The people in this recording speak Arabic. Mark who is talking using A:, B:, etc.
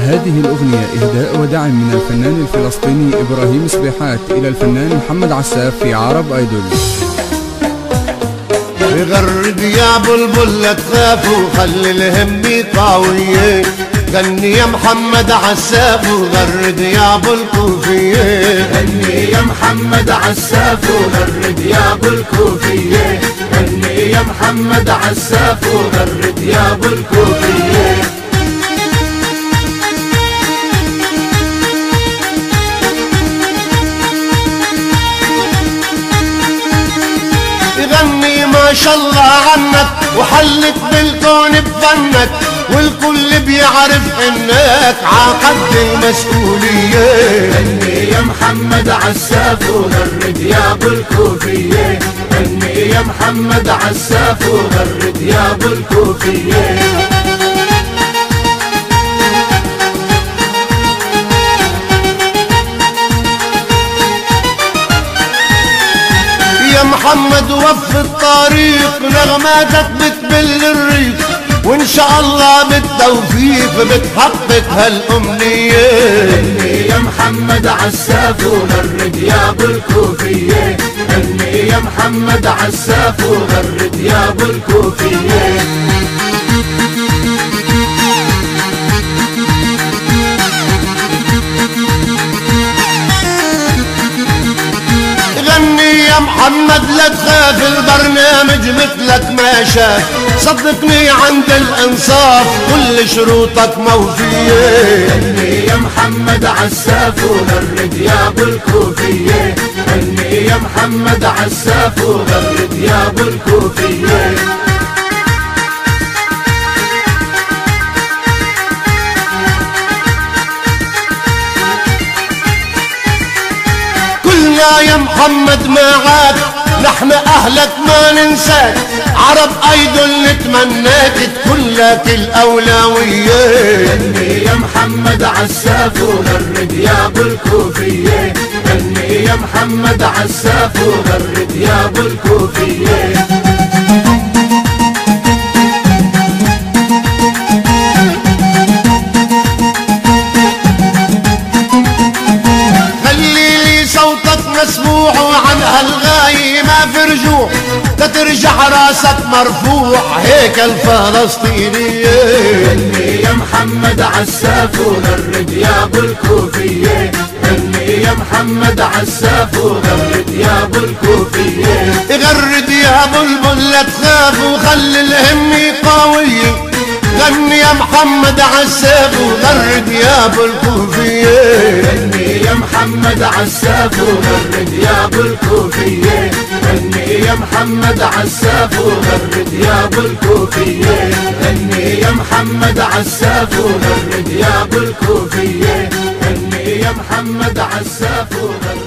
A: هذه الأغنية إهداء ودعم من الفنان الفلسطيني إبراهيم سبيحات إلى الفنان محمد عساف في عرب أيدول.
B: بغرد يا بلبل لا تخاف وخلي الهم طاوية، غني يا محمد عساف وغرد يا ابو الكوفية،
C: غني يا محمد عساف وغرد يا ابو الكوفية، غني يا محمد عساف وغرد يا ابو الكوفية.
B: غني ما شاء الله عنك وحلت بالكون بفنك، والكل بيعرف انك عقد المسؤولية.
C: غني يا محمد عساف وغرد يا ابو الكوفية، غني يا محمد عساف وغرد يا ابو الكوفية.
B: يا محمد وف الطريق نغماتك بتبل الريق، وان شاء الله بالتوفيق بتحقق هالامنية.
C: غني يا محمد عساف وغرد يا ابو الكوفية، غني يا محمد عساف وغرد يا ابو الكوفية.
B: غني يا محمد لا تخاف البرنامج مثلك ما شاف، صدقني عند الانصاف كل شروطك موفية.
C: غني يا محمد عساف وغرد يا ابو الكوفية، غني يا محمد عساف وغرد يا ابو الكوفية.
B: يا محمد معاك نحن اهلك ما ننساك، عرب ايدول نتمناك تكون لك الاولويه.
C: غني يا محمد عساف وغرد يا ابو الكوفيه، غني يا محمد عساف وغرد يا ابو الكوفيه.
B: مسموع وعن هالغاية ما في رجوع، تترجع راسك مرفوع هيك الفلسطينية.
C: غني يا محمد عساف وغرد يا ابو الكوفية، غني يا محمد عساف وغرد يا ابو الكوفية.
B: غرد يا بلبل لا تخاف وخلي الهم قوية، غني يا محمد عساف وغرد يا ابو الكوفية.
C: غني يا محمد عساف وغرد يا ابو الكوفية، غني يا محمد عساف وغرد يا ابو الكوفية. غني يا محمد عساف وغرد يا ابو الكوفية، غني يا محمد عساف وغرد